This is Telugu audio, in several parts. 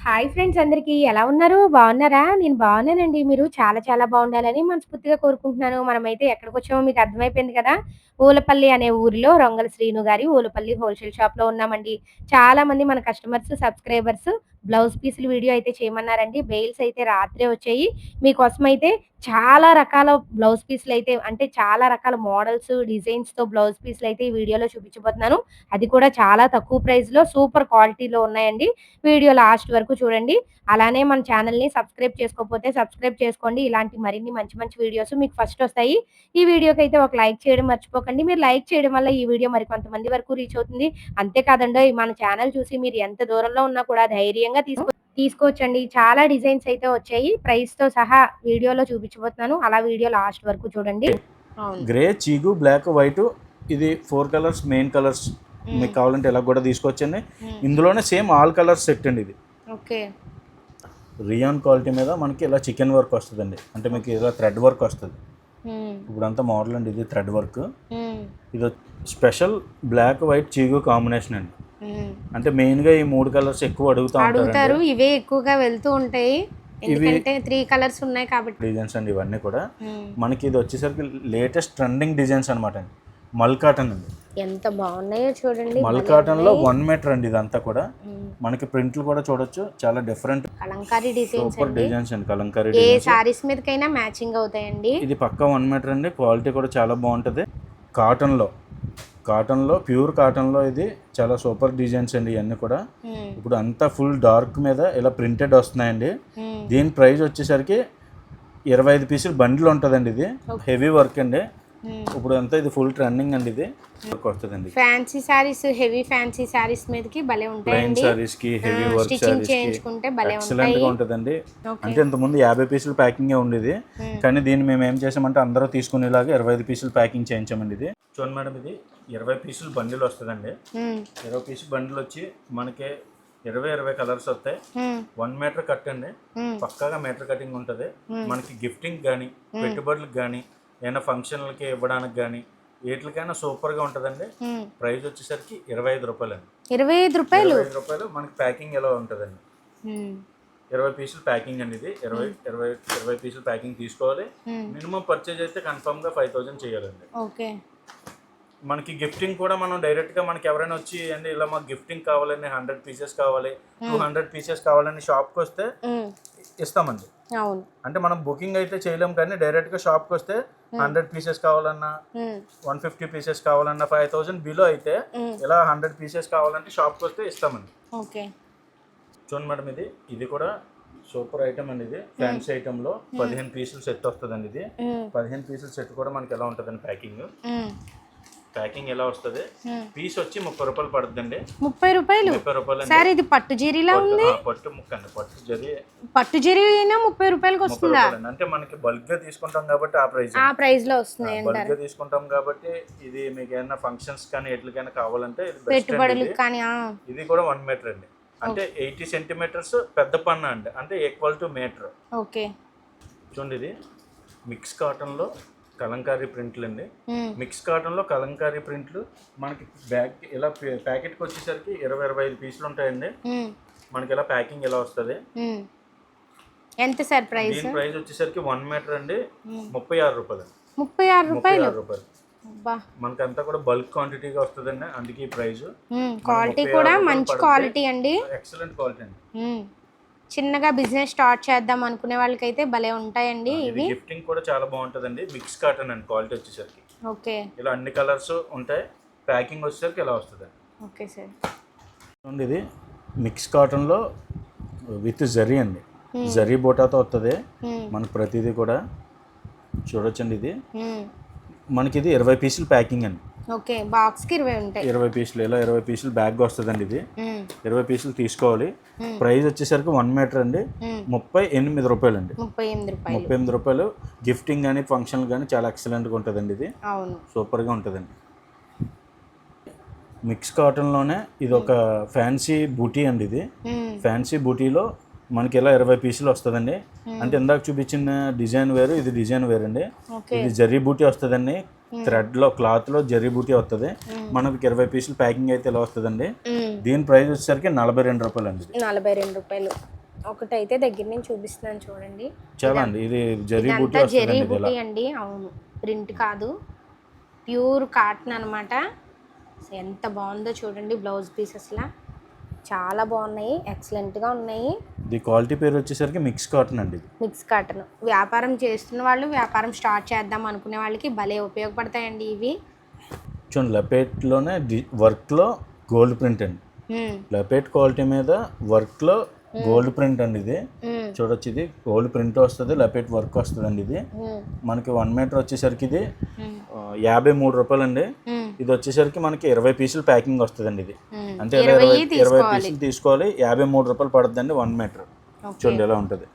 హాయ్ ఫ్రెండ్స్ అందరికీ ఎలా ఉన్నారు? బాగున్నారా? నేను బాగున్నానండి. మీరు చాలా చాలా బాగుండాలని మనస్ఫూర్తిగా కోరుకుంటున్నాను. మనమైతే ఎక్కడికొచ్చామో మీకు అర్థమైపోయింది కదా! ఊలపల్లి అనే ఊరిలో రొంగల శ్రీను గారి ఊలపల్లి హోల్‌సేల్ షాప్‌లో ఉన్నామండి. చాలామంది మన కస్టమర్స్, సబ్‌స్క్రైబర్స్ బ్లౌజ్ పీసులు వీడియో అయితే చేయమన్నారండి. బెయిల్స్ అయితే రాత్రే వచ్చాయి. మీకోసమైతే చాలా రకాల బ్లౌజ్ పీసులైతే అంటే చాలా రకాల మోడల్స్, డిజైన్స్‌తో బ్లౌజ్ పీసులైతే ఈ వీడియోలో చూపించబోతున్నాను. అది కూడా చాలా తక్కువ ప్రైస్‌లో సూపర్ క్వాలిటీలో ఉన్నాయండి. వీడియో లాస్ట్ వరకు చూడండి. అలానే మన ఛానెల్‌ని సబ్స్క్రైబ్ చేసుకోకపోతే సబ్స్క్రైబ్ చేసుకోండి. ఇలాంటి మరిన్ని మంచి మంచి వీడియోస్ మీకు ఫస్ట్ వస్తాయి. ఈ వీడియోకైతే ఒక లైక్ చేయడం మర్చిపోకండి. మీరు లైక్ చేయడం వల్ల ఈ వీడియో మరికొంతమంది వరకు రీచ్ అవుతుంది. అంతే కాదండోయ్ మన ఛానెల్ చూసి మీరు ఎంత దూరంలో ఉన్నా కూడా ధైర్యంగా తీసుకోవచ్చండి. చాలా డిజైన్స్ అయితే వచ్చాయి. ప్రైస్‌తో సహా వీడియోలో చూపించబోతున్నాను. అలా వీడియో లాస్ట్ వరకు చూడండి. గ్రే, చీగు, బ్లాక్, వైట్ ఇది 4 కలర్స్ మెయిన్ కలర్స్. మీకు కావాలంటే ఇలా కూడా తీసుకొచ్చండి. ఇందులోనే సేమ్ ఆల్ కలర్స్ సెట్ అండి ఇది. ఓకే. రియాన్ క్వాలిటీ మీద మనకి ఇలా చికెన్ వర్క్ వస్తుందండి. అంటే మీకు ఇలా థ్రెడ్ వర్క్ వస్తుంది. ఇప్పుడంతా మోడల్ అండి ఇది థ్రెడ్ వర్క్. ఇది స్పెషల్ బ్లాక్, వైట్, చీగు కాంబినేషన్ అండి. అంటే మెయిన్గా ఈ 3 కలర్స్ ఎక్కువ అడుగుతారు. ఇవే ఎక్కువగా వెళ్తూ ఉంటాయి. ఎందుకంటే 3 కలర్స్ ఉన్నాయి కాబట్టి. డిజైన్స్ అండి ఇవన్నీ కూడా. మనకి ఇది వచ్చేసరికి లేటెస్ట్ ట్రెండింగ్ డిజైన్స్ అనమాట అండి. మల్ కాటన్ అండి. ఎంత బాగున్నాయో చూడండి. మల్ కాటన్ లో 1 మీటర్ అండి ఇదంతా కూడా. మనకి ప్రింట్లు కూడా చూడొచ్చు, చాలా different Kalamkari designs super designs అండి. కలంకారీ ఏ సారీస్ మీదకైనా మ్యాచింగ్ అవుతాయండి. ఇది పక్కా 1 మీటర్ అండి. క్వాలిటీ కూడా చాలా బాగుంటుంది. కాటన్లో ప్యూర్ కాటన్లో ఇది చాలా సూపర్ డిజైన్స్ అండి ఇవన్నీ కూడా. ఇప్పుడు అంతా ఫుల్ డార్క్ మీద ఇలా ప్రింటెడ్ వస్తున్నాయండి. దీని ప్రైస్ వచ్చేసరికి 25 పీసులు బండిల్ ఉంటుందండి. ఇది హెవీ వర్క్ అండి. ఇప్పుడు అంతా ఇది ఫుల్ ట్రెండింగ్ అండి. ఇది వర్క్ వస్తుందండి. Fancy saris, heavy fancy saris మీదకి భలే ఉంటాయండి. ప్లెయిన్ సారీస్ కి, హెవీ వర్క్ సారీస్ కి ఎక్సలెంట్ గా ఉంటుందండి. అంటే ఇంతకుముందు 50 పీసులు ప్యాకింగ్ ఉండేది. కానీ దీన్ని మేము ఏం చేసామంటే అందరూ తీసుకునేలాగా 25 పీసులు ప్యాకింగ్ చేయించామండి. ఇది చూడండి మేడం, ఇది 20 పీసులు బండిల్ వస్తుందండి. 20 పీసులు బండిల్ వచ్చి మనకి 20 కలర్స్ వస్తాయి. 1 మీటర్ కట్ అండి. పక్కాగా మీటర్ కటింగ్ ఉంటుంది. మనకి గిఫ్టింగ్ కానీ, పెట్టుబడులకు కానీ, ఏమైనా ఫంక్షన్లకి ఇవ్వడానికి కానీ వీటికైనా సూపర్గా ఉంటుందండి. ప్రైస్ వచ్చేసరికి 25 రూపాయలండి. 25 రూపాయలు మనకి ప్యాకింగ్ ఎలా ఉంటుందండి. 20 పీసులు ప్యాకింగ్ అండి. ఇది 20 పీసులు ప్యాకింగ్ తీసుకోవాలి. మినిమం పర్చేజ్ అయితే కన్ఫర్మ్గా 5000 చేయాలండి. ఓకే. మనకి గిఫ్టింగ్ కూడా మనం డైరెక్ట్గా మనకి ఎవరైనా వచ్చి అండి ఇలా మాకు గిఫ్టింగ్ కావాలని 100 పీసెస్ కావాలి, 200 పీసెస్ కావాలని షాప్కి వస్తే ఇస్తామండి. అవును. అంటే మనం బుకింగ్ అయితే చేయలేం, కానీ డైరెక్ట్గా షాప్కి వస్తే 100 పీసెస్ కావాలన్నా, 150 పీసెస్ కావాలన్నా 5000 బిలో అయితే ఇలా 100 పీసెస్ కావాలంటే షాప్కి వస్తే ఇస్తామండి. ఓకే. చూడండి మేడం, ఇది కూడా సూపర్ ఐటమ్ అండి. ఇది ఫ్యాన్సీ ఐటమ్ లో 15 పీసులు సెట్ వస్తుందండి. ఇది 15 పీసుల సెట్ కూడా మనకి ఎలా ఉంటుందండి ప్యాకింగ్ ఎలా వస్తుంది. పీస్ వచ్చి 30 రూపాయలు పడుతుందండి. 30 రూపాయలు సార్. ఇది పట్టు జరీలా ఉంది. పట్టు ముక్క అండి. పట్టు జరీ అయినా 30 రూపాయలకు వస్తుందా? అంటే మనకి బల్క్ గా తీసుకుంటాం కాబట్టి ఆ ప్రైస్ లో వస్తుంది. బల్క్ గా తీసుకుంటాం కాబట్టి ఇది మీకు ఏమైనా ఫంక్షన్స్ కానీ ఎట్లకైనా కావాలంటే పెట్టుబడులు కానీ. ఇది కూడా 1 మీటర్ అండి. అంటే 80 సెంటీమీటర్స్ పెద్ద పన్న అండి. అంటే ఈక్వల్ టు మీటర్. ఓకే. చూడండి, ఇది మిక్స్ కాటన్ లో కలంకారీ ప్రింట్లు అండి. మిక్స్ కాటన్ లో కలంకారీ ప్రింట్లు మనకి బ్యాగ్ ఇలా ప్యాకెట్కి వచ్చేసరికి 20-25 పీసులు ఉంటాయండి. మనకి ఇలా ప్యాకింగ్ ఎలా వస్తుంది. ఎంత సార్ ప్రైస్? దీని ప్రైస్ వచ్చేసరికి 1 మీటర్ అండి 36 రూపాయలు. 36 రూపాయలు. మనకి అంతా కూడా బల్క్ క్వాంటిటీగా వస్తుందండి. అందుకే ఈ ప్రైస్. క్వాలిటీ కూడా మంచి క్వాలిటీ అండి. ఎక్సలెంట్ క్వాలిటీ అండి. చిన్నగా బిజినెస్ స్టార్ట్ చేద్దాం అనుకునే వాళ్ళకైతే భలే ఉంటాయండి. ఇవి గిఫ్టింగ్ కూడా చాలా బాగుంటుందండి. మిక్స్ కాటన్ అండి. క్వాలిటీ వచ్చేసరికి ఓకే. ఇలా అన్ని కలర్స్ ఉంటాయి. ప్యాకింగ్ వచ్చేసరికి ఇలా వస్తుంది. Okay sir. ఇది మిక్స్ కాటన్ లో విత్ జరీ అండి. జరీ బోటాతో వస్తుంది మనకి ప్రతిదీ కూడా. చూడొచ్చండి, ఇది మనకి ఇది 20 పీసులు ప్యాకింగ్ అండి. ఓకే. బాక్స్ కి 20 ఉంటాయి. 20 పీసులు ఇలా 20 పీసులు బ్యాగ్ వస్తుందండి. ఇది 20 పీసులు తీసుకోవాలి. ప్రైస్ వచ్చేసరికి 1 మీటర్ అండి 38 రూపాయలు అండి. 38 రూపాయలు. గిఫ్టింగ్ కానీ ఫంక్షన్ కానీ చాలా ఎక్సలెంట్గా ఉంటుందండి. ఇది సూపర్గా ఉంటుందండి. మిక్స్ కాటన్లోనే ఇది ఒక ఫ్యాన్సీ బూటీ అండి. ఇది ఫ్యాన్సీ బూటీలో మనకి ఇలా 20 పీసులు వస్తుందండి. అంటే ఇందాక చూపించిన డిజైన్ వేరు, ఇది డిజైన్ వేరు అండి. ఇది జరీ బూటీ వస్తుందండి. థ్రెడ్ లో క్లాత్ లో జరీ బూటీ వస్తుంది. మనకి 20 పీసులు ప్యాకింగ్ అయితే ఇలా వస్తుందండి. దీని ప్రైస్ వచ్చేసరికి 42 రూపాయలు అండి. 42 రూపాయలు. ఒకటైతే దగ్గర నుంచి చూపిస్తున్నాను చూడండి. చాలా అండి, ఇది జరీ బూటీ ఇదంతా జరీ వస్తుందండి, ఇది బూటీ ఇలా. అండి. అవును, ప్రింట్ కాదు, ప్యూర్ కాటన్ అనమాట. ఎంత బాగుందో చూడండి బ్లౌజ్ పీస్, అసలు చాలా బాగున్నాయి, ఎక్సలెంట్గా ఉన్నాయి. ఇది క్వాలిటీ పేరు వచ్చేసరికి మిక్స్ కాటన్ అండి. ఇది మిక్స్ కాటన్. వ్యాపారం చేస్తున్న వాళ్ళు, వ్యాపారం స్టార్ట్ చేద్దాం అనుకునే వాళ్ళకి భలే ఉపయోగపడతాయండి ఇవి. చూడండి, లపేట్లోనే వర్క్లో గోల్డ్ ప్రింట్ అండి. లపేట్ క్వాలిటీ మీద వర్క్లో గోల్డ్ ప్రింట్ అండి ఇది. చూడొచ్చు, ఇది గోల్డ్ ప్రింట్ వస్తుంది, లపేట్ వర్క్ వస్తుంది అండి. ఇది మనకి 1 మీటర్ వచ్చేసరికి ఇది 53 రూపాయలు అండి. ఇది వచ్చేసరికి మనకి 20 పీసులు ప్యాకింగ్ వస్తుందండి. ఇది అంటే 20 పీసులు తీసుకోవాలి, 53 రూపాయలు పడుతుందండి 1 మీటర్. చూడండి ఎలా ఉంటుంది.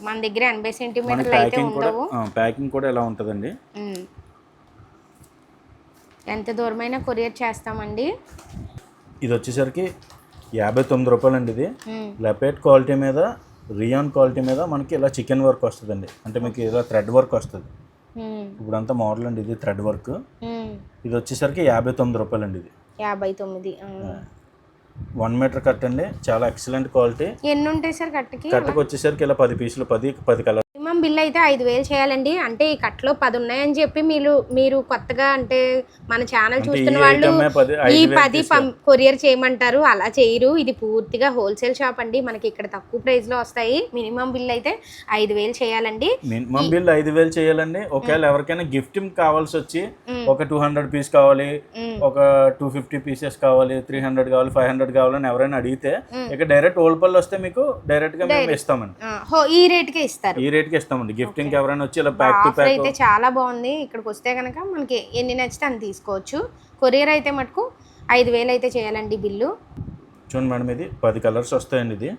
మన దగ్గర 80 సెంటీమీటర్లు అయితే ఉండవు. ప్యాకింగ్ కూడా ఎలా ఉంటుందండి. ఎంత దూరమైనా కొరియర్ చేస్తామండి. ఇది వచ్చేసరికి 59 రూపాయలు అండి. ఇది లపేట్ క్వాలిటీ మీద, రియాన్ క్వాలిటీ మీద మనకి ఇలా చికెన్ వర్క్ వస్తుందండి. అంటే మీకు ఇలా థ్రెడ్ వర్క్ వస్తుంది. ఇప్పుడు అంతా మోడల్ అండి, ఇది థ్రెడ్ వర్క్. ఇది వచ్చేసరికి 59 రూపాయలు అండి. ఇది 59. 1 మీటర్ కట్ అండి, చాలా ఎక్సలెంట్ క్వాలిటీ. ఎన్ని ఉంటాయి సార్ కట్టకి? కట్టకు వచ్చేసరికి ఇలా 10 పీసులు, 10 కలర్. మినిమం బిల్ అయితే 5,000 చేయాలండి. అంటే ఈ కట్లో 10 ఉన్నాయని చెప్పి మీరు కొత్తగా అంటే మన ఛానల్ చూస్తున్న వాళ్ళు ఈ 10 కొరియర్ చేయమంటారు, అలా చేయరు. ఇది పూర్తిగా హోల్సేల్ షాప్ అండి, మనకి ఇక్కడ తక్కువ ప్రైస్ లో వస్తాయి. మినిమం బిల్ అయితే 5,000 చేయాలండి. మినిమం బిల్ 5,000 చేయాలండి. ఒకవేళ ఎవరికైనా గిఫ్టింగ్ కావాల్సి వచ్చి ఒక 200 పీస్ కావాలి, ఒక 250 పీసెస్ కావాలి, 300 కావాలి, 500 కావాలని ఎవరైనా అడిగితే ఇక డైరెక్ట్ ఓల్పల్ వస్తే మీకు డైరెక్ట్ గా మేము ఇస్తామండి. ఈ రేట్ కే ఇస్తారు, ఈ రేట్ కి ఇస్తామండి. గిఫ్టింగ్ ఎవరైనా వచ్చి ఇలా ప్యాక్ టు ప్యాక్ అయితే చాలా బాగుంది. ఇక్కడికి వస్తే కనుక మనకి ఎన్ని నచ్చితే అని తీసుకోవచ్చు. కొరియర్ అయితే మటుకు 5,000 అయితే చేయాలండి బిల్లు. చూడండి మేడం, ఇది 10 కలర్స్ వస్తాయండి. ఇది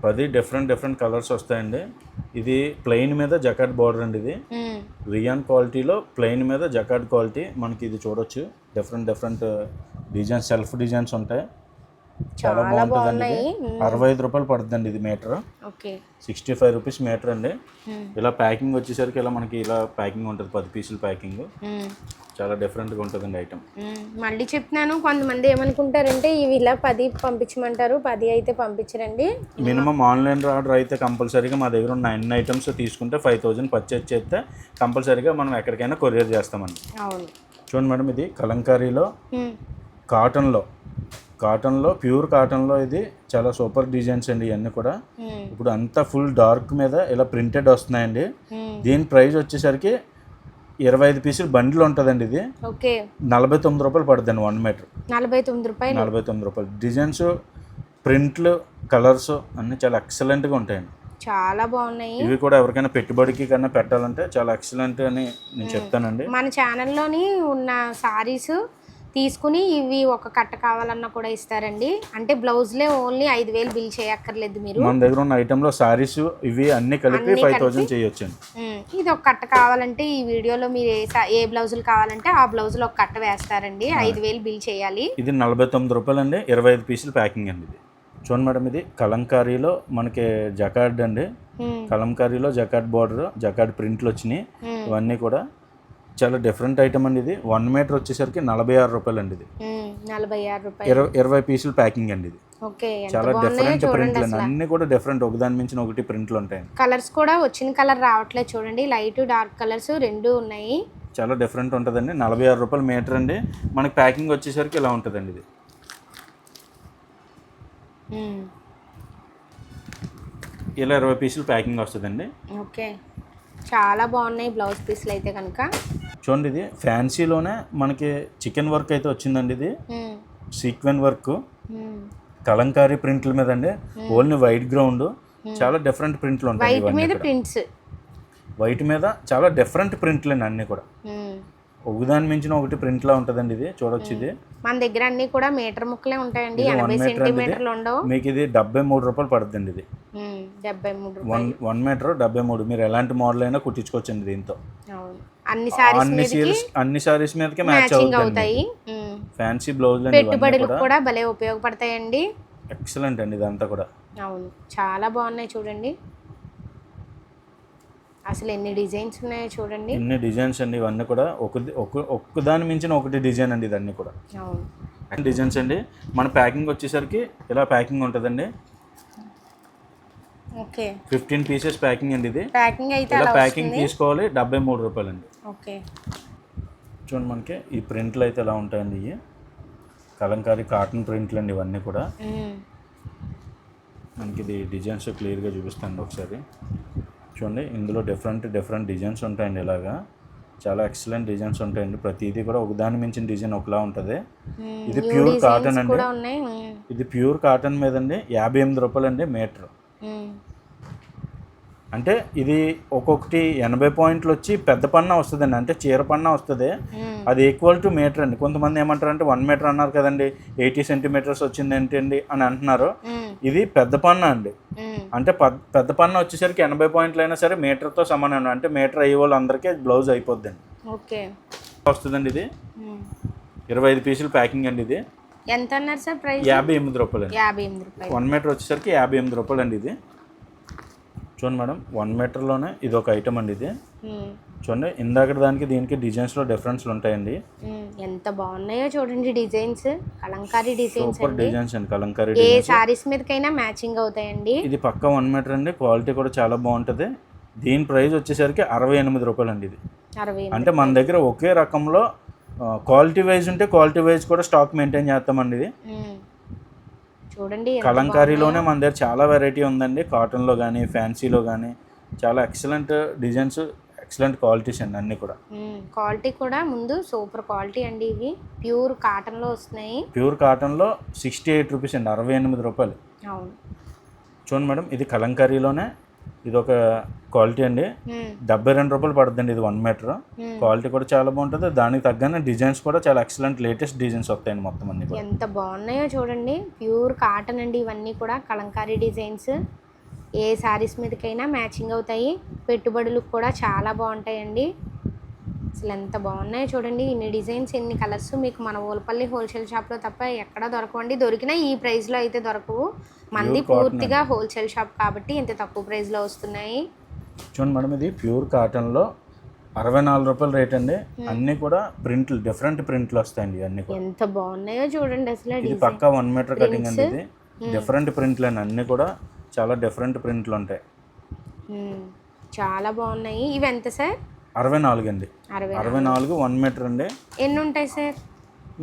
10 డిఫరెంట్ కలర్స్ వస్తాయండి. ఇది ప్లెయిన్ మీద జకాట్ బార్డర్ అండి. ఇది రియాన్ క్వాలిటీలో ప్లెయిన్ మీద జకాట్ క్వాలిటీ. మనకి ఇది చూడొచ్చు, డిఫరెంట్ డిజైన్స్, సెల్ఫ్ డిజైన్స్ ఉంటాయి. చాలా బాగుంటుందండి. ఇది 65 రూపాయలు పడుతుందండి. ఇది మీటర్ 65 రూపీస్ మీటర్ అండి. ఇలా ప్యాకింగ్ వచ్చేసరికి ఇలా మనకి ఇలా ప్యాకింగ్ ఉంటుంది, 10 పీసులు ప్యాకింగ్. చాలా డిఫరెంట్గా ఉంటుందండి ఐటమ్. మళ్ళీ చెప్తున్నాను, కొంతమంది ఏమనుకుంటారంటే ఇవి ఇలా 10 పంపించమంటారు, 10 అయితే పంపించరండి. మినిమం ఆన్లైన్ ఆర్డర్ అయితే కంపల్సరీగా మా దగ్గర ఉన్న అన్ని ఐటమ్స్ తీసుకుంటే 5,000 పర్చేజ్ చేస్తే కంపల్సరీగా మనం ఎక్కడికైనా కొరియర్ చేస్తామండి. అవును. చూడండి మేడం, ఇది కలంకారీలో కాటన్లో ప్యూర్ కాటన్లో ఇది చాలా సూపర్ డిజైన్స్ అండి. ఇవన్నీ కూడా ఇప్పుడు అంతా ఫుల్ డార్క్ మీద ఇలా ప్రింటెడ్ వస్తున్నాయండి. దీని ప్రైస్ వచ్చేసరికి 25 పీసులు బండిల్ ఉంటుందండి. ఇది 49 రూపాయలు పడుతుందండి 1 మీటర్. 49 రూపాయలు. డిజైన్స్, ప్రింట్లు, కలర్స్ అన్నీ చాలా ఎక్సలెంట్గా ఉంటాయండి. చాలా బాగున్నాయి. ఇవి కూడా ఎవరికైనా పెట్టుబడికి కన్నా పెట్టాలంటే చాలా ఎక్సలెంట్ అని నేను చెప్తానండి. మన ఛానల్లోని ఉన్న సారీస్ తీసుకుని ఇవి ఒక కట్ట కావాలన్నా కూడా ఇస్తారండి. అంటే బ్లౌజ్లే ఓన్లీ 5,000 బిల్ చేయక్కర్లేదు. మీరు మన దగ్గర ఉన్న ఐటెంలో సారీస్ ఇవి అన్ని కలిపి 5,000 చేయొచ్చు. ఇది ఒక కట్ట కావాలంటే ఈ వీడియోలో మీరు ఏ బ్లౌజులు కావాలంటే ఆ బ్లౌజులు ఒక కట్ట వేస్తారండి. 5,000 బిల్ చేయాలి. ఇది 49 రూపాయలు అండి, 25 పీసులు ప్యాకింగ్ అండి. ఇది చూడండి మేడం, ఇది కలంకారీలో మనకి జకార్డ్ అండి. కలంకారీలో జకార్డ్ బార్డర్, జకార్డ్ ప్రింట్లు వచ్చినాయి. ఇవన్నీ కూడా చాలా డిఫరెంట్ ఐటమ్ అండి. ఇది 1 మీటర్ వచ్చేసరికి 46 రూపాయలు అండి. ఇది 46 రూపాయలు, 20 పీసులు ప్యాకింగ్ అండి. ఇది చాలా డిఫరెంట్ ప్రింట్లు అండి, అన్ని కూడా డిఫరెంట్, ఒకదాని మించిన ఒకటి ప్రింట్లు ఉంటాయి. కలర్స్ కూడా వచ్చిన కలర్ రావట్లేదు చూడండి, లైట్ డార్క్ కలర్స్ రెండు ఉన్నాయి. చాలా డిఫరెంట్ ఉంటుందండి. 46 రూపాయలు మీటర్ అండి. మనకి ప్యాకింగ్ వచ్చేసరికి ఇలా ఉంటుందండి. ఇది ఇలా 20 పీసులు ప్యాకింగ్ వస్తుందండి. చాలా బాగున్నాయి బ్లౌజ్ పీస్లు అయితే కనుక. చూడండి, ఇది ఫ్యాన్సీలోనే మనకి చికెన్ వర్క్ అయితే వచ్చిందండి. ఇది సీక్వెన్ వర్క్, కలంకారీ ప్రింట్ల మీద అండి. ఓన్లీ వైట్ గ్రౌండ్, చాలా డిఫరెంట్ ప్రింట్లు ఉంటాయి. వైట్ మీద చాలా డిఫరెంట్ ప్రింట్లు అండి అన్నీ కూడా. ఒకదాని మించిన ఒకటి ప్రింట్ లా ఉంటుందండి. ఇది చూడొచ్చు. ఇది మన దగ్గర అన్ని కూడా మీటర్ ముక్కలే ఉంటాయండి, 80 సెంటీమీటర్లు ఉండవు. మీకు ఇది 73 రూపాయలు పడుతుందండి. ఇది 1 మీటర్ 73. మీరు ఎలాంటి మోడల్ అయినా కుట్టించుకోవచ్చండి దీంతో. అన్ని సారీస్ మీదకి మ్యాచ్ అవుతాయి. ఫ్యాన్సీ బ్లౌజ్ పెట్టుబడులకు కూడా భలే ఉపయోగపడతాయండి. ఎక్సలెంట్ అండి ఇదంతా కూడా. అవును, చాలా బాగున్నాయి చూడండి. అసలు ఎన్ని డిజైన్స్ ఉన్నాయో చూడండి. ఎన్ని డిజైన్స్ అండి ఇవన్నీ కూడా. ఒక్కదాని మించిన ఒకటి డిజైన్ అండి ఇదన్నీ కూడా. డిజైన్స్ అండి. మన ప్యాకింగ్ వచ్చేసరికి ఇలా ప్యాకింగ్ ఉంటుందండి. ఓకే 15 పీసెస్ ప్యాకింగ్ అండి ఇది. ప్యాకింగ్ అయితే ఇలా అలా ప్యాకింగ్ వస్తుంది. తీసుకోవాలి, 73 రూపాయలండి. ఓకే చూడండి మనకి ఈ ప్రింట్లు అయితే ఎలా ఉంటాయండి, ఇవి కలంకారీ కాటన్ ప్రింట్లు అండి ఇవన్నీ కూడా. మనకి ఇది డిజైన్స్ క్లియర్గా చూపిస్తాను ఒకసారి చూడండి. ఇందులో డిఫరెంట్ డిజైన్స్ ఉంటాయండి. ఇలాగా చాలా ఎక్సలెంట్ డిజైన్స్ ఉంటాయండి. ప్రతిదీ కూడా ఒకదాని మించిన డిజైన్ ఒకలా ఉంటుంది. ఇది ప్యూర్ కాటన్ అండి. ఇది ప్యూర్ కాటన్ మీద అండి 58 రూపాయలండి మీటర్. అంటే ఇది ఒక్కొక్కటి 80 పాయింట్లు వచ్చి పెద్ద పన్నా వస్తుందండి, అంటే చీర పన్నా వస్తుంది. అది ఈక్వల్ టు మీటర్ అండి. కొంతమంది ఏమంటారు అంటే 1 మీటర్ అన్నారు కదండి, 80 సెంటీమీటర్స్ వచ్చింది ఏంటండి అని అంటున్నారు. ఇది పెద్ద పన్నా అండి. అంటే పెద్ద పన్నా వచ్చేసరికి 80 పాయింట్లు అయినా సరే మీటర్తో సమానం. అంటే మీటర్ అయ్యే వాళ్ళు అందరికీ బ్లౌజ్ అయిపోద్దండి. ఓకే వస్తుందండి. ఇది 25 పీసులు ప్యాకింగ్ అండి. ఇది ఎంత అన్నారు సార్ ప్రైస్? 58 రూపాయలు అండి. 58 రూపాయలు. 1 మీటర్ వచ్చేసరికి 58 రూపాయలు అండి. ఇది చూడండి మేడం, 1 మీటర్లోనే ఇది ఒక ఐటమ్ అండి. ఇది చూడండి, ఇందాక దానికి దీనికి డిజైన్స్లో డిఫరెన్స్లు ఉంటాయండి. ఎంత బాగున్నాయో చూడండి designs, Kalamkari designs. Super designs అండి, కలంకారీ ఏ సారీస్ మీదకైనా మ్యాచింగ్ అవుతాయండి. ఇది పక్కా 1 మీటర్ అండి. క్వాలిటీ కూడా చాలా బాగుంటుంది. దీని ప్రైస్ వచ్చేసరికి 68 రూపాయలు అండి. ఇది 68. అంటే మన దగ్గర ఒకే రకంలో క్వాలిటీ వైజ్ ఉంటే క్వాలిటీ వైజ్ కూడా స్టాక్ మెయింటైన్ చేస్తామండి. ఇది చూడండి, కలంకారీలోనే మన దగ్గర చాలా వెరైటీ ఉందండి. కాటన్లో కానీ ఫ్యాన్సీలో కానీ చాలా ఎక్సలెంట్ డిజైన్స్, ఎక్సలెంట్ క్వాలిటీస్ అండి అన్నీ కూడా. క్వాలిటీ కూడా ముందు సూపర్ క్వాలిటీ అండి. ఇవి ప్యూర్ కాటన్లో వస్తున్నాయి. ప్యూర్ కాటన్లో 68 రూపీస్ అండి, 68 రూపాయలు. అవును చూడండి మేడం, ఇది కలంకారీలోనే ఇది ఒక క్వాలిటీ అండి. 72 రూపాయలు పడుతుందండి. ఇది 1 మీటర్. క్వాలిటీ కూడా చాలా బాగుంటుంది. దానికి తగ్గన డిజైన్స్ కూడా చాలా ఎక్సలెంట్ లేటెస్ట్ డిజైన్స్ వస్తాయండి మొత్తం అన్ని కూడా. ఎంత బాగున్నాయో చూడండి, ప్యూర్ కాటన్ అండి. ఇవన్నీ కూడా కలంకారీ డిజైన్స్. ఏ శారీస్ మీదకైనా మ్యాచింగ్ అవుతాయి. పెట్టుబడులకు కూడా చాలా బాగుంటాయండి. అసలు ఎంత బాగున్నాయో చూడండి. ఇన్ని డిజైన్స్, ఇన్ని కలర్స్ మీకు మన ఊలపల్లి హోల్సేల్ షాప్లో తప్ప ఎక్కడ దొరకవండి. దొరికినా ఈ ప్రైస్లో అయితే దొరకవు. మంది పూర్తిగా హోల్సేల్ షాప్ కాబట్టి ఇంత తక్కువ ప్రైస్లో వస్తున్నాయి. చూడండి మేడం, ఇది ప్యూర్ కాటన్లో 64 రూపాయలు రేట్ అండి. అన్నీ కూడా ప్రింట్లు, డిఫరెంట్ ప్రింట్లు వస్తాయండి అన్నీ కూడా. ఎంత బాగున్నాయో చూడండి అసలు. ఇది పక్కా 1 మీటర్ కటింగ్ అండి. ఇది డిఫరెంట్ ప్రింట్లు అండి, అన్నీ కూడా చాలా డిఫరెంట్ ప్రింట్లు ఉంటాయి. చాలా బాగున్నాయి. ఇవి ఎంత సార్? 64 అండి. 64 1 మీటర్ అండి. ఎన్ని ఉంటాయి సార్?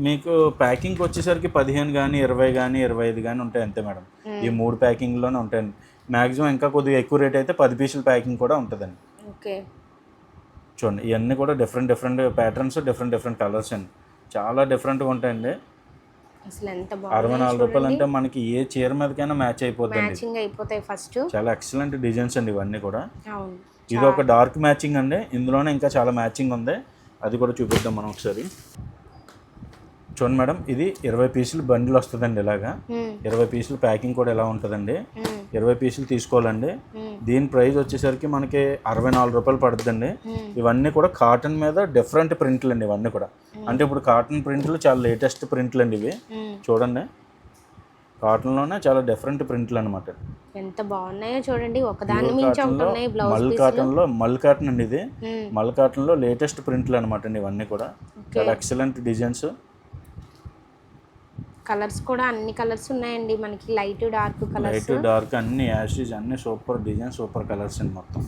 మీకు ప్యాకింగ్ వచ్చేసరికి 15 కానీ 20 కానీ 25 కానీ ఉంటాయి అంతే మేడం. ఈ 3 ప్యాకింగ్లోనే ఉంటాయండి. మ్యాక్సిమం ఇంకా కొద్దిగా ఎక్కువ రేట్ అయితే 10 పీసుల ప్యాకింగ్ కూడా ఉంటుందండి. ఓకే చూడండి, ఇవన్నీ కూడా డిఫరెంట్ ప్యాటర్న్స్, డిఫరెంట్ కలర్స్ అండి. చాలా డిఫరెంట్గా ఉంటాయండి. అసలు ఎంత 64 రూపాయలు అంటే మనకి ఏ చీర మీదకైనా మ్యాచ్ అయిపోతాయి. ఫస్ట్ చాలా ఎక్సలెంట్ డిజైన్స్ అండి ఇవన్నీ కూడా. ఇది ఒక డార్క్ మ్యాచింగ్ అండి. ఇందులోనే ఇంకా చాలా మ్యాచింగ్ ఉంది, అది కూడా చూపిద్దాం మనం ఒకసారి. చూడండి మేడం, ఇది 20 పీసులు బండిల్ వస్తుందండి. ఇలాగా 20 పీసులు ప్యాకింగ్ కూడా ఎలా ఉంటుందండి. 20 పీసులు తీసుకోవాలండి. దీని ప్రైస్ వచ్చేసరికి మనకి 64 రూపాయలు పడుతుందండి. ఇవన్నీ కూడా కాటన్ మీద డిఫరెంట్ ప్రింట్లు అండి ఇవన్నీ కూడా. అంటే ఇప్పుడు కాటన్ ప్రింట్లు చాలా లేటెస్ట్ ప్రింట్లు అండి ఇవి. చూడండి, కాటన్లోనే చాలా డిఫరెంట్ ప్రింట్లు అనమాట. ఎంత బాగున్నాయో చూడండి, ఒకదాని మించి ఒకటి ఉన్నాయి. మల్ కాటన్ అండి. ఇది మల్ కాటన్లో లేటెస్ట్ ప్రింట్లు అనమాట అండి ఇవన్నీ కూడా. చాలా ఎక్సలెంట్ డిజైన్స్. కలర్స్ కూడా అన్ని కలర్స్ ఉన్నాయండి మనకి. లైట్ డార్క్ అన్ని యాషెస్, అన్ని సూపర్ డిజైన్, సూపర్ కలర్స్ అండి మొత్తం.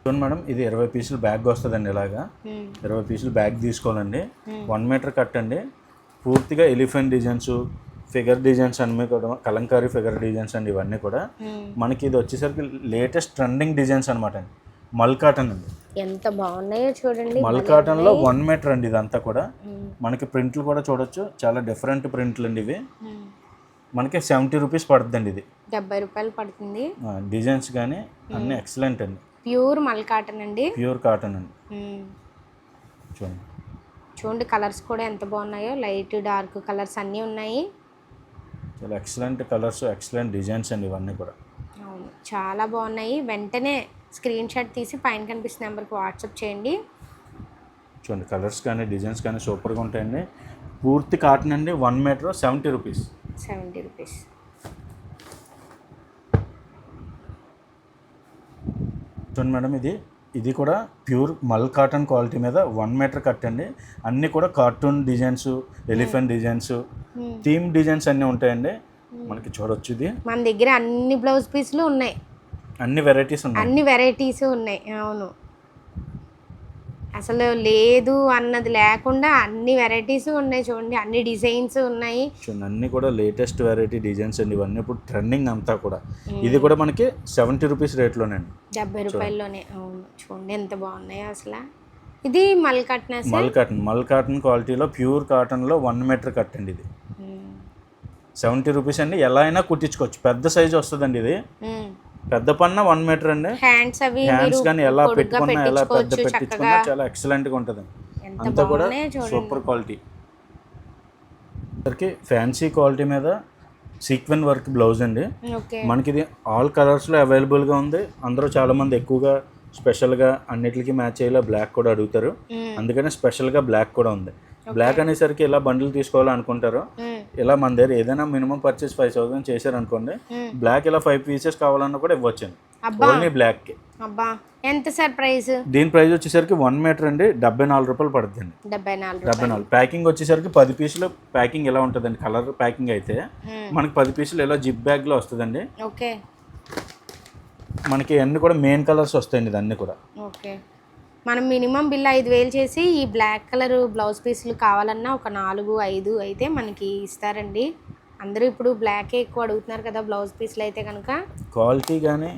చూడండి మేడం, ఇది 20 పీసులు బ్యాగ్ వస్తుందండి. ఇలాగా 20 పీసులు బ్యాగ్ తీసుకోవాలండి. 1 మీటర్ కట్ అండి. పూర్తిగా ఎలిఫెంట్ డిజైన్స్, ఫిగర్ డిజైన్స్ అన్నీ కూడా కలంకారీ ఫిగర్ డిజైన్స్ అండి ఇవన్నీ కూడా. మనకి ఇది వచ్చేసరికి లేటెస్ట్ ట్రెండింగ్ డిజైన్స్ అనమాట అండి. మల్ కాటన్ అండి. ఎంత బాగున్నాయో చూడండి. మల్ కాటన్లో 1 మీటర్ అండి ఇదంతా కూడా. మనకి ప్రింట్లు కూడా చూడొచ్చు, చాలా డిఫరెంట్ ప్రింట్లు అండి ఇవి. మనకి 70 రూపీస్ పడుతుందండి. ఇది 70 రూపాయలు పడుతుంది. డిజైన్స్ కానీ అన్ని ఎక్సలెంట్ అండి. ప్యూర్ మల్ కాటన్ అండి. ప్యూర్ కాటన్ అండి. చూడండి కలర్స్ కూడా ఎంత బాగున్నాయో. లైట్ డార్క్ కలర్స్ అన్నీ ఉన్నాయి. చాలా ఎక్సలెంట్ కలర్స్, ఎక్సలెంట్ డిజైన్స్ అండి ఇవన్నీ కూడా. అవును, చాలా బాగున్నాయి. వెంటనే స్క్రీన్ షాట్ తీసి పైన కనిపిస్తున్న నెంబర్కి వాట్సాప్ చేయండి. చూడండి, కలర్స్ కానీ డిజైన్స్ కానీ సూపర్గా ఉంటాయండి. పూర్తి కాటన్ అండి. 1 మీటర్ 70 రూపీస్. 70 రూపీస్. చూడండి మేడం, ఇది కూడా ప్యూర్ మల్ కాటన్ క్వాలిటీ మీద 1 మీటర్ కట్ అండి. అన్నీ కూడా cartoon designs, elephant designs, theme designs అన్నీ ఉంటాయండి మనకి. చూడొచ్చు, ఇది మన దగ్గర అన్ని బ్లౌజ్ పీసులు ఉన్నాయి. అన్ని వెరైటీస్ ఉన్నాయి. అన్ని వెరైటీస్ ఉన్నాయి. అవును, అసలు లేదు అన్నది లేకుండా అన్ని వెరైటీస్ ఉన్నాయి. చూడండి, అన్ని డిజైన్స్ ఉన్నాయి. చూడండి, అన్ని కూడా లేటెస్ట్ వెరైటీ డిజైన్స్ అండి. ఇవన్నీ ఇప్పుడు ట్రెండింగ్ అంతా కూడా. ఇది కూడా మనకి 70 రూపీస్ రేట్లోనండి, 70 రూపాయల్లోనే. అవును, చూడండి ఎంత బాగున్నాయో అసలు. ఇది మల్ కాటన్. మల్ కాటన్ క్వాలిటీలో ప్యూర్ కాటన్లో 1 మీటర్ కట్ అండి. ఇది 70 రూపీస్ అండి. ఎలా అయినా కుట్టించుకోవచ్చు. పెద్ద సైజు వస్తుందండి ఇది. పెద్ద పన్న 1 మీటర్ అండి. హ్యాండ్స్ కానీ ఎలా పెట్టుకున్నా, ఎలా పెద్ద పెట్టించుకున్నా చాలా ఎక్సలెంట్గా ఉంటుంది. అంతా కూడా సూపర్ క్వాలిటీ. ఫ్యాన్సీ క్వాలిటీ మీద సీక్వెన్ వర్క్ బ్లౌజ్ అండి. మనకి ఇది ఆల్ కలర్స్లో అవైలబుల్గా ఉంది. అందరూ చాలామంది ఎక్కువగా స్పెషల్గా అన్నిటికీ మ్యాచ్ అయ్యేలా బ్లాక్ కూడా అడుగుతారు. అందుకని స్పెషల్గా బ్లాక్ కూడా ఉంది. బ్లాక్ అనేసరికి ఇలా బండిల్ తీసుకోవాలనుకుంటారు. ఇలా మన దగ్గర ఏదైనా మినిమం పర్చేస్ 5,000 చేశారనుకోండి, బ్లాక్ ఇలా 5 పీసెస్ కావాలన్నా కూడా ఇవ్వచ్చండి. ఓన్లీ బ్లాక్కి. ఎంత సార్ ప్రైస్? దీని ప్రైస్ వచ్చేసరికి 1 మీటర్ అండి 74 రూపాయలు పడుతుంది. 74. ప్యాకింగ్ వచ్చేసరికి 10 పీసులు ప్యాకింగ్ ఎలా ఉంటుందండి. కలర్ ప్యాకింగ్ అయితే మనకి 10 పీసులు ఇలా జిప్ బ్యాగ్లో వస్తుందండి. ఓకే, మనకి అన్ని కూడా మెయిన్ కలర్స్ వస్తాయండి. ఇది అన్ని కూడా. ఓకే, మనం మినిమం బిల్ 5,000 చేసి ఈ బ్లాక్ కలర్ బ్లౌజ్ పీసులు కావాలన్నా ఒక 4-5 అయితే మనకి ఇస్తారండి. అందరూ ఇప్పుడు బ్లాకే ఎక్కువ అడుగుతున్నారు కదా బ్లౌజ్ పీసులు అయితే కనుక. క్వాలిటీ కానీ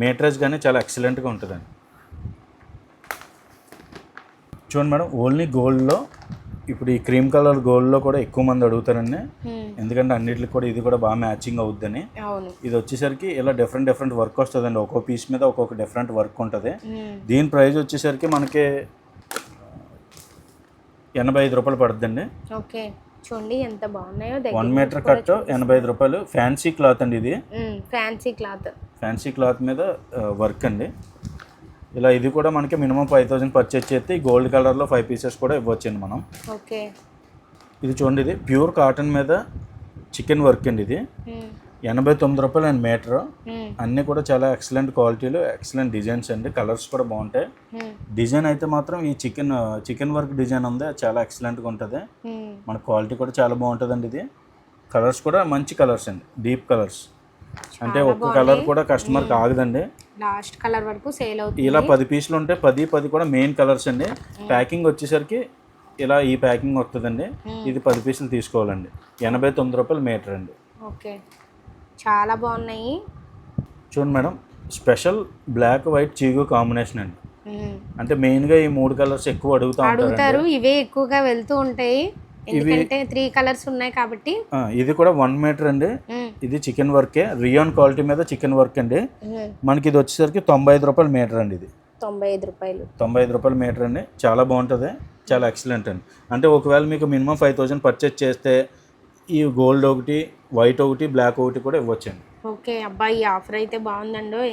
మీటరేజ్ కానీ చాలా ఎక్సలెంట్గా ఉంటుందండి. చూడండి మేడం, ఓన్లీ గోల్డ్లో ఇప్పుడు ఈ క్రీమ్ కలర్ గోల్డ్లో కూడా ఎక్కువ మంది అడుగుతారండి. ఎందుకంటే అన్నిటికి కూడా ఇది కూడా బాగా మ్యాచింగ్ అవుద్దని. ఇది వచ్చేసరికి ఇలా డిఫరెంట్ వర్క్ వస్తుందండి. ఒక్కో పీస్ మీద ఒక్కొక్క డిఫరెంట్ వర్క్ ఉంటుంది. దీని ప్రైస్ వచ్చేసరికి మనకి 85 రూపాయలు పడుతుందండి. ఓకే, చూడండి ఎంత బాగున్నాయో. 1 మీటర్ కట్ 85 రూపాయలు. ఫ్యాన్సీ క్లాత్ అండి ఇది. ఫ్యాన్సీ క్లాత్ మీద వర్క్ అండి. ఇలా ఇది కూడా మనకి మినిమం 5,000 పర్చేజ్ చేస్తే ఈ గోల్డ్ కలర్లో 5 పీసెస్ కూడా ఇవ్వచ్చండి మనం. ఓకే, ఇది చూడండి, ఇది ప్యూర్ కాటన్ మీద చికెన్ వర్క్ అండి. ఇది 89 రూపాయలు అండి మీటర్. అన్నీ కూడా చాలా ఎక్సలెంట్ క్వాలిటీలు, ఎక్సలెంట్ డిజైన్స్ అండి. కలర్స్ కూడా బాగుంటాయి. డిజైన్ అయితే మాత్రం ఈ చికెన్ వర్క్ డిజైన్ ఉంది, చాలా ఎక్సలెంట్గా ఉంటుంది. మన క్వాలిటీ కూడా చాలా బాగుంటుందండి. ఇది కలర్స్ కూడా మంచి కలర్స్ అండి, డీప్ కలర్స్. అంటే ఒక్క కలర్ కూడా కస్టమర్కి ఆగదండి. లాస్ట్ కలర్ వరకు సేల్ అవుతుంది. ఇలా 10 పీసులు ఉంటాయి. 10 కూడా మెయిన్ కలర్స్ అండి. ప్యాకింగ్ వచ్చేసరికి ఇలా ఈ ప్యాకింగ్ వస్తుందండి. ఇది 10 పీసులు తీసుకోవాలండి. 89 రూపాయలు మీటర్ అండి. ఓకే, చాలా బాగున్నాయి. చూడండి మేడం, స్పెషల్ బ్లాక్ వైట్ చీగు కాంబినేషన్ అండి. అంటే మెయిన్గా ఈ 3 కలర్స్ ఎక్కువ అడుగుతారు. ఇవే ఎక్కువగా వెళ్తూ ఉంటాయి ఎందుకంటే 3 కలర్స్ ఉన్నాయి కాబట్టి. ఇది కూడా 1 మీటర్ అండి. ఇది చికెన్ వర్కే, రియాన్ క్వాలిటీ మీద చికెన్ వర్క్ అండి. మనకి ఇది వచ్చేసరికి 95 రూపాయలు మీటర్ అండి. ఇది 95 రూపాయలు మీటర్ అండి. చాలా బాగుంటుంది, చాలా ఎక్సలెంట్ అండి. అంటే ఒకవేళ మీకు మినిమం 5,000 పర్చేజ్ చేస్తే ఈ గోల్డ్ ఒకటి, వైట్ ఒకటి, బ్లాక్ ఒకటి కూడా ఇవ్వచ్చండి. ఓకే, అబ్బాయి ఆఫర్ అయితే బాగుందండి.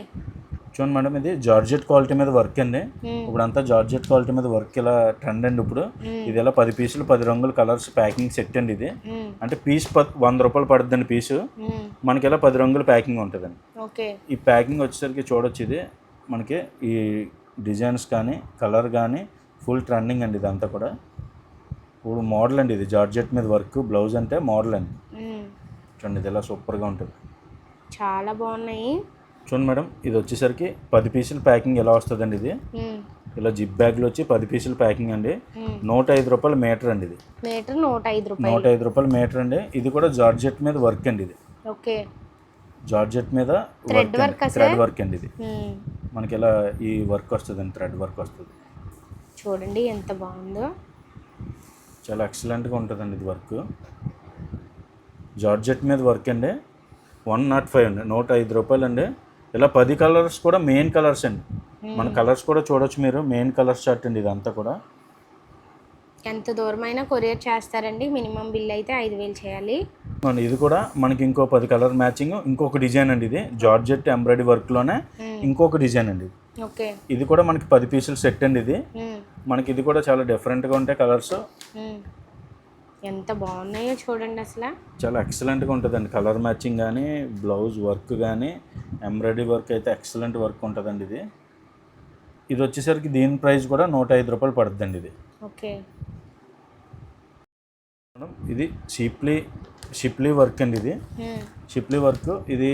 చూడండి మేడం, ఇది జార్జెట్ క్వాలిటీ మీద వర్క్ అండి. ఇప్పుడు అంతా జార్జెట్ క్వాలిటీ మీద వర్క్ ఇలా ట్రెండ్ అండి. ఇప్పుడు ఇది ఇలా 10 పీసులు 10 రంగుల కలర్స్ ప్యాకింగ్ సెట్ అండి. ఇది అంటే పీస్ 100 రూపాయలు పడుతుందండి పీసు. మనకి ఇలా 10 రంగుల ప్యాకింగ్ ఉంటుందండి. ఈ ప్యాకింగ్ వచ్చేసరికి చూడొచ్చు. ఇది మనకి ఈ డిజైన్స్ కానీ కలర్ కానీ ఫుల్ ట్రెండింగ్ అండి. ఇదంతా కూడా ఇప్పుడు మోడల్ అండి. ఇది జార్జెట్ మీద వర్క్ బ్లౌజ్ అంటే మోడల్ అండి. చూడండి, ఇది ఇలా సూపర్గా ఉంటుంది. చాలా బాగున్నాయి. చూడండి మేడం, ఇది వచ్చేసరికి 10 పీసులు ప్యాకింగ్ ఎలా వస్తుందండి. ఇది ఇలా జిప్ బ్యాగ్లో వచ్చి 10 పీసులు ప్యాకింగ్ అండి. 105 రూపాయలు మీటర్ అండి. ఇది 105 రూపాయలు మీటర్ అండి. ఇది కూడా జార్జెట్ మీద వర్క్ అండి. ఇది ఓకే, జార్జెట్ మీద థ్రెడ్ వర్క్ అండి. ఇది మనకి ఇలా ఈ వర్క్ వస్తుందండి, థ్రెడ్ వర్క్ వస్తుంది. చూడండి ఎంత బాగుందో, చాలా ఎక్సలెంట్గా ఉంటుందండి. ఇది వర్క్ జార్జెట్ మీద వర్క్ అండి. 105 అండి, 105 రూపాయలు అండి. ఇలా 10 కలర్స్ కూడా మెయిన్ కలర్స్ అండి. మన కలర్స్ కూడా చూడొచ్చు మీరు. మెయిన్ కలర్స్ చార్ట్ అండి ఇదంతా కూడా. ఎంత దూరమైనా కొరియర్ చేస్తారండి. మినిమం బిల్ అయితే 5,000 చేయాలి. ఇది కూడా మనకి ఇంకో 10 కలర్ మ్యాచింగ్, ఇంకొక డిజైన్ అండి. ఇది జార్జెట్ ఎంబ్రాయిడరీ వర్క్లోనే ఇంకొక డిజైన్ అండి. ఓకే, ఇది కూడా మనకి 10 పీసులు సెట్ అండి. ఇది మనకి ఇది కూడా చాలా డిఫరెంట్గా ఉంటాయి కలర్స్. ఎంత బాగున్నాయో చూడండి, అసలు చాలా ఎక్సలెంట్గా ఉంటుందండి. కలర్ మ్యాచింగ్ కానీ, బ్లౌజ్ వర్క్ కానీ, ఎంబ్రాయిడరీ వర్క్ అయితే ఎక్సలెంట్ వర్క్ ఉంటుందండి. ఇది వచ్చేసరికి దీని ప్రైస్ కూడా 105 రూపాయలు పడుతుందండి. ఇది ఓకే, ఇది షిప్లీ వర్క్ అండి. ఇది షిప్లీ వర్క్. ఇది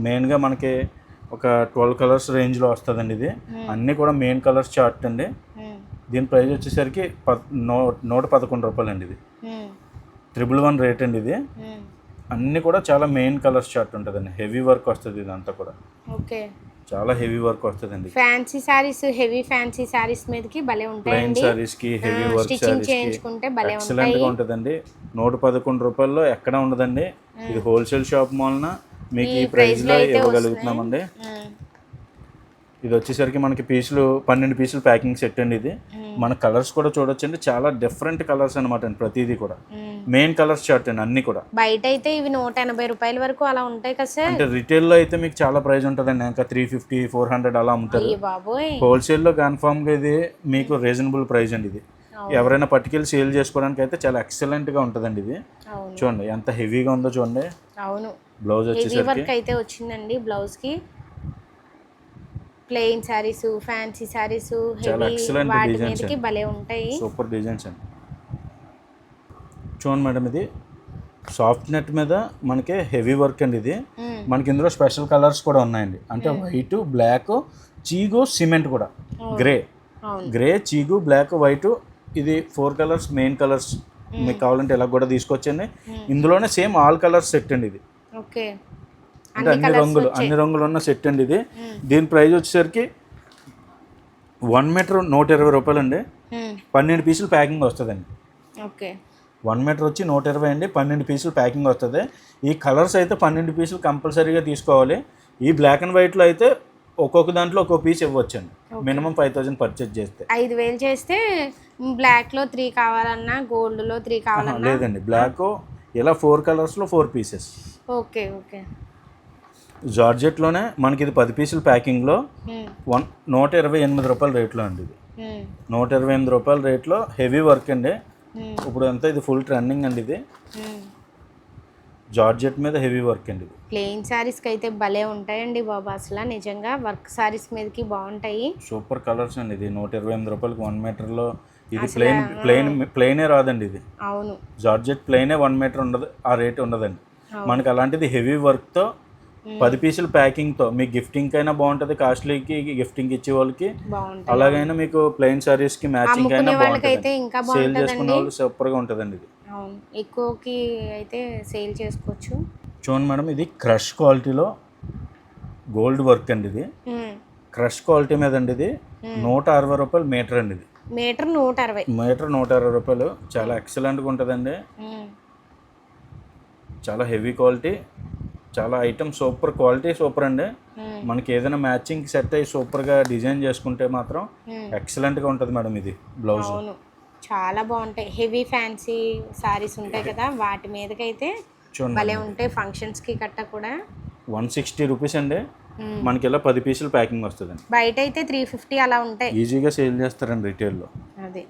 మెయిన్గా మనకి ఒక 12 కలర్స్ రేంజ్లో వస్తుందండి ఇది. అన్నీ కూడా మెయిన్ కలర్స్ చార్ట్ అండి. దీని ప్రైస్ వచ్చేసరికి 111 రూపాయలు అండి. ఇది 111 రేట్ అండి. ఇది అన్నీ కూడా చాలా మెయిన్ కలర్స్ చార్ట్ ఉంటుందండి. హెవీ వర్క్ వస్తుంది ఇదంతా కూడా. ఓకే, చాలా హెవీ వర్క్ వస్తుందండి. Fancy saris, heavy fancy saris మీదకి భలే ఉంటాయండి. ప్లెయిన్ సారీస్ కి హెవీ వర్క్ స్టిచ్చింగ్ చేయించుకుంటే భలే ఉంటాయి. ఎక్సలెంట్ గా ఉంటుందండి. 111 రూపాయల్లో ఎక్కడ ఉండదండి. ఇది హోల్సేల్ షాప్ మూలన మీకు ఈ ప్రైస్ లో ఇవ్వగలుగుతున్నామండి. ఇది వచ్చేసరికి మనకి 12 పీసులు ప్యాకింగ్ సెట్ అండి. ఇది మన కలర్స్ కూడా చూడొచ్చండి. చాలా డిఫరెంట్ కలర్స్ అనమాట అండి. ప్రతిదీ కూడా మెయిన్ కలర్స్ చార్ట్ అండి. అన్ని కూడా బయట అయితే ఇవి 180 రూపాయల వరకు అలా ఉంటాయి కదా సార్. అంటే రిటైల్ లో అయితే మీకు చాలా ప్రైస్ ఉంటుందండి. ఇంకా 350, 400 అలా అమ్ముతారు. హోల్సేల్ లో కన్ఫర్మ్ గా ఇది మీకు రీజనబుల్ ప్రైస్ అండి. ఇది ఎవరైనా పట్టుకెళ్ళి సేల్ చేసుకోవడానికి అయితే చాలా ఎక్సలెంట్ గా ఉంటుందండి. ఇది చూడండి ఎంత హెవీగా ఉందో చూడండి. అవును, బ్లౌజ్ వచ్చేసరికి అయితే వచ్చిందండి. బ్లౌజ్ కి ప్లెయిన్ సారీస్, ఫ్యాన్సీ సారీస్, వాటి మీదకి భలే ఉంటాయి. సూపర్ డిజైన్స్ అండి. చూడండి మేడం, ఇది సాఫ్ట్ నెట్ మీద మనకి హెవీ వర్క్ అండి. ఇది మనకి ఇందులో స్పెషల్ కలర్స్ కూడా ఉన్నాయండి. అంటే వైట్, బ్లాక్, చీగు, సిమెంట్ కూడా, గ్రే, చీగు, బ్లాక్, వైట్. ఇది 4 కలర్స్ మెయిన్ కలర్స్. మీకు కావాలంటే ఇలా కూడా తీసుకొచ్చండి. ఇందులోనే సేమ్ ఆల్ కలర్స్ సెట్ అండి. ఇది అంటే అన్ని రంగులు ఉన్న సెట్ అండి. ఇది దీని ప్రైస్ వచ్చేసరికి 1 మీటర్ 120 రూపాయలు అండి. 12 పీసులు ప్యాకింగ్ వస్తుందండి. 1 మీటర్ వచ్చి 120 అండి. 12 పీసులు ప్యాకింగ్ వస్తుంది. ఈ కలర్స్ అయితే 12 పీసులు కంపల్సరీగా తీసుకోవాలి. ఈ బ్లాక్ అండ్ వైట్లో అయితే ఒక్కొక్క దాంట్లో ఒక్కొక్క పీస్ ఇవ్వచ్చండి. మినిమం 5000 పర్చేజ్ చేస్తే. 5000 చేస్తే బ్లాక్ లో 3 కావాలన్నా, గోల్డ్ లో 3 కావాలన్నా లేదండి. బ్లాక్ ఇలా 4 కలర్స్ లో 4 పీసెస్. Okay okay. జార్జెట్లోనే మనకి ఇది 10 పీసుల ప్యాకింగ్లో 128 రూపాయల రేట్లో అండి. ఇది 128 రూపాయల రేట్లో హెవీ వర్క్ అండి. ఇప్పుడు అంతా ఇది ఫుల్ ట్రెండింగ్ అండి. ఇది జార్జెట్ మీద హెవీ వర్క్ అండి. ప్లెయిన్ సారీస్కి అయితే భలే ఉంటాయండి బాబా. అసలు నిజంగా వర్క్ సారీస్ మీదకి బాగుంటాయి. సూపర్ కలర్స్ అండి. ఇది 128 రూపాయలకి 1 మీటర్లో. ఇది ప్లెయినే రాదండి. ఇది అవును, జార్జెట్ ప్లెయినే 1 మీటర్ ఉండదు. ఆ రేట్ ఉండదండి మనకి. అలాంటిది హెవీ వర్క్తో 10 పీసుల ప్యాకింగ్తో మీకు గిఫ్టింగ్ అయినా బాగుంటుంది. కాస్ట్లీకి గిఫ్టింగ్ ఇచ్చే వాళ్ళకి, అలాగైనా మీకు ప్లెయిన్ సారీస్కి మ్యాచింగ్ అయినా బాగుంటుంది. సేల్ చేసుకునే వాళ్ళు సూపర్గా ఉంటుందండి. ఇది ఎక్కువకి అయితే సేల్ చేసుకోవచ్చు. చూడండి మేడం, ఇది క్రష్ క్వాలిటీలో గోల్డ్ వర్క్ అండి. ఇది క్రష్ క్వాలిటీ మీద అండి. ఇది 160 రూపాయలు మీటర్ అండి. ఇది మీటర్ 160 రూపాయలు. చాలా ఎక్సలెంట్గా ఉంటుందండి. చాలా హెవీ క్వాలిటీ, చాలా ఐటమ్ సూపర్ క్వాలిటీ, సూపర్ అండి. మనకి ఏదైనా మ్యాచింగ్ సెట్ అయ్యి సూపర్గా డిజైన్ చేసుకుంటే మాత్రం ఎక్సలెంట్గా ఉంటుంది మేడం. ఇది బ్లౌజ్ చాలా బాగుంటాయి. హెవీ ఫ్యాన్సీ సారీస్ ఉంటాయి కదా, వాటి మీదకైతే భలే ఉంటాయి. ఫంక్షన్స్కి కట్ట కూడా 160 రూపీస్ అండి. మనకి ఇలా 10 పీసులు ప్యాకింగ్ వస్తుందండి. బయట అయితే 350 అలా ఉంటాయి. ఈజీగా సేల్ చేస్తారండి రిటైల్లో. అదే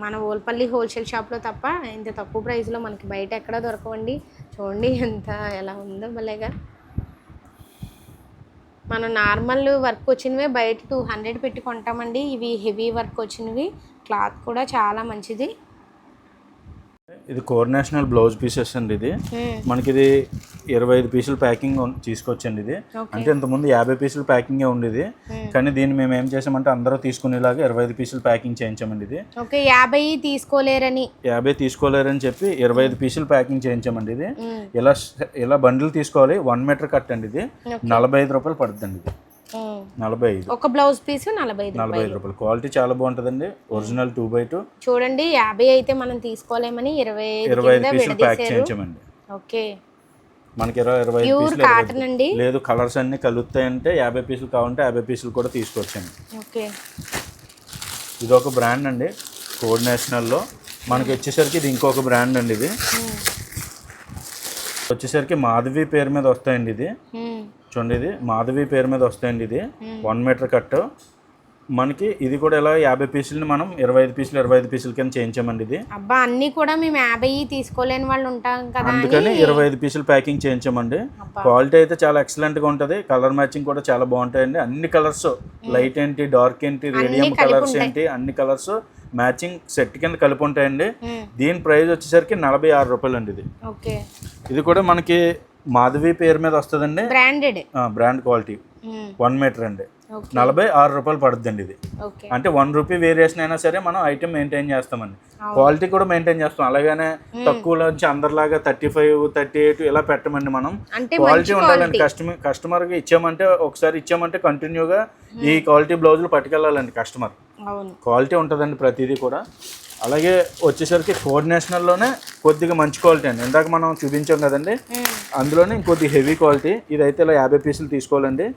మన ఓల్పల్లి హోల్సేల్ షాప్లో తప్ప ఇంత తక్కువ ప్రైస్లో మనకి బయట ఎక్కడ దొరకవండి. చూడండి ఎంత ఎలా ఉందో భలేగా. మనం నార్మల్ వర్క్ వచ్చినవే బయట 200 పెట్టి కొంటామండి. ఇవి హెవీ వర్క్ వచ్చినవి. క్లాత్ కూడా చాలా మంచిది. ఇది కోఆర్డినేషనల్ బ్లౌజ్ పీసెస్ అండి. ఇది మనకి ఇది 25 పీసులు ప్యాకింగ్ తీసుకొచ్చండి. ఇది అంటే ఇంతకుముందు 50 పీసులు ప్యాకింగే ఉండేది. కానీ దీన్ని మేము ఏం చేసామంటే అందరూ తీసుకునేలాగా 25 పీసులు ప్యాకింగ్ చేయించామండి. ఇది 50 తీసుకోలేరని చెప్పి 25 పీసులు ప్యాకింగ్ చేయించామండి. ఇది ఇలా బండిల్ తీసుకోవాలి. 1 మీటర్ కట్ అండి. ఇది 45 రూపాయలు పడుతుందండి. ఇది 45. ఒక బ్లౌజ్ పీస్ 45 రూపాయలు. క్వాలిటీ చాలా బాగుంటుందండి. Original 2x2. చూడండి 50 అయితే మనం తీసుకోలేమని 25 పీసులు ప్యాక్ చేయించామండి. ఓకే, మనకి 25 పీసులు కాటన్ అండి. లేదు, కలర్స్ అన్ని కలుస్తాయంటే 50 పీసులు కావాలంటే 50 పీసులు కూడా తీసుకోవచ్చండి. ఓకే, ఇది ఒక బ్రాండ్ అండి కోఆర్డినేషనల్లో. మనకి వచ్చేసరికి ఇది ఇంకొక బ్రాండ్ అండి. ఇది వచ్చేసరికి మాధవి పేరు మీద వస్తాయండి. ఇది చూడండి, ఇది మాధవి పేరు మీద వస్తాయండి. ఇది 1 మీటర్ కట్. మనకి ఇది కూడా ఇలా 50 పీసులని మనం 25 పీసుల కింద చేయించామండి. ఇది అబ్బా, అన్ని కూడా మేము 50 తీసుకోలేని వాళ్ళు ఉంటాం కదా, అందుకని 25 పీసులు ప్యాకింగ్ చేయించామండి. క్వాలిటీ అయితే చాలా ఎక్సలెంట్గా ఉంటుంది. కలర్ మ్యాచింగ్ కూడా చాలా బాగుంటాయండి. అన్ని కలర్స్, లైట్ ఏంటి, డార్క్ ఏంటి, రేడియం కలర్స్ ఏంటి, అన్ని కలర్స్ మ్యాచింగ్ సెట్ కింద కలిపి ఉంటాయండి. దీని ప్రైస్ వచ్చేసరికి 46 రూపాయలు అండి. ఇది కూడా మనకి మాధవి పేరు మీద వస్తుందండి, బ్రాండెడ్ బ్రాండ్ క్వాలిటీ 1 మీటర్ అండి, ఓకే 46 రూపాయలు పడుతుందండి ఇది. ఓకే అంటే 1 రూపీ వేరియేషన్ అయినా సరే మనం ఐటమ్ మెయింటైన్ చేస్తామండి, క్వాలిటీ కూడా మెయింటైన్ చేస్తాం. అలాగనే తక్కువలో నుంచి అందరిలాగా 35, 38 ఇలా పెట్టమండి మనం. అంటే క్వాలిటీ ఉండాలండి. కస్టమర్కి ఇచ్చామంటే ఒకసారి ఇచ్చామంటే కంటిన్యూగా ఈ క్వాలిటీ బ్లౌజులు పట్టుకెళ్ళాలండి కస్టమర్. అవును క్వాలిటీ ఉంటుందండి ప్రతిదీ కూడా. అలాగే వచ్చేసరికి 4 నేషనల్లోనే కొద్దిగా మంచి క్వాలిటీ అండి, ఇందాక మనం చూపించాం కదండి, అందులోనే ఇంకొద్ది హెవీ క్వాలిటీ. ఇదైతే ఇలా 50 పీసులు తీసుకోవాలండి.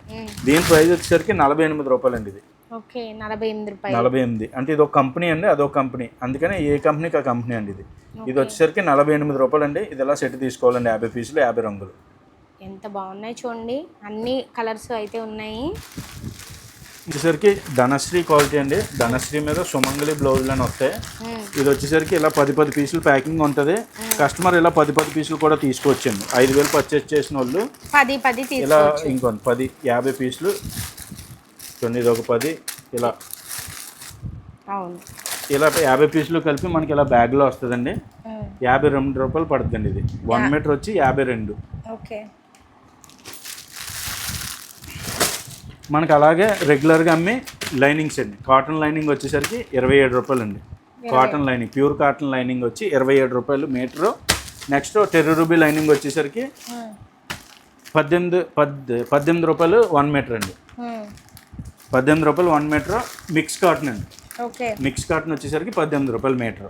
దీని ప్రైస్ వచ్చేసరికి 48 రూపాయలు అండి. ఇది ఓకే 48 రూపాయలు. 48 అంటే ఇది ఒక కంపెనీ అండి, అదొక కంపెనీ, అందుకని ఏ కంపెనీకి ఆ కంపెనీ అండి ఇది. ఇది వచ్చేసరికి 48 రూపాయలు అండి. ఇది ఇలా సెట్ తీసుకోవాలండి, 50 పీసులు 50 రంగులు. ఎంత బాగున్నాయి చూడండి, అన్ని కలర్స్ అయితే ఉన్నాయి. వచ్చేసరికి ధనశ్రీ క్వాలిటీ అండి, ధనశ్రీ మీద సుమంగళి బ్లౌజులు అని వస్తాయి. ఇది వచ్చేసరికి ఇలా 10 పీసులు ప్యాకింగ్ ఉంటుంది. కస్టమర్ ఇలా 10 పీసులు కూడా తీసుకోవచ్చండి. 5,000 పర్చేస్ చేసిన వాళ్ళు 10 ఇలా ఇంకొంత 50 పీసులు చూడండి, ఇది ఒక 10 ఇలా అవును ఇలా 50 పీసులు కలిపి మనకి ఇలా బ్యాగ్లో వస్తుందండి. 52 రూపాయలు పడుతుందండి. ఇది 1 మీటర్ వచ్చి 52. ఓకే మనకి అలాగే రెగ్యులర్గా అమ్మి లైనింగ్స్ అండి, కాటన్ లైనింగ్ వచ్చేసరికి 27 రూపాయలు అండి. Cotton lining, pure cotton lining వచ్చి 27 రూపాయలు metre. Next terry ruby lining వచ్చేసరికి 18 రూపాయలు 1 మీటర్ అండి. 18 రూపాయలు 1 మీటర్. మిక్స్ కాటన్ అండి, ఓకే మిక్స్ కాటన్ వచ్చేసరికి 18 రూపాయలు మీటర్.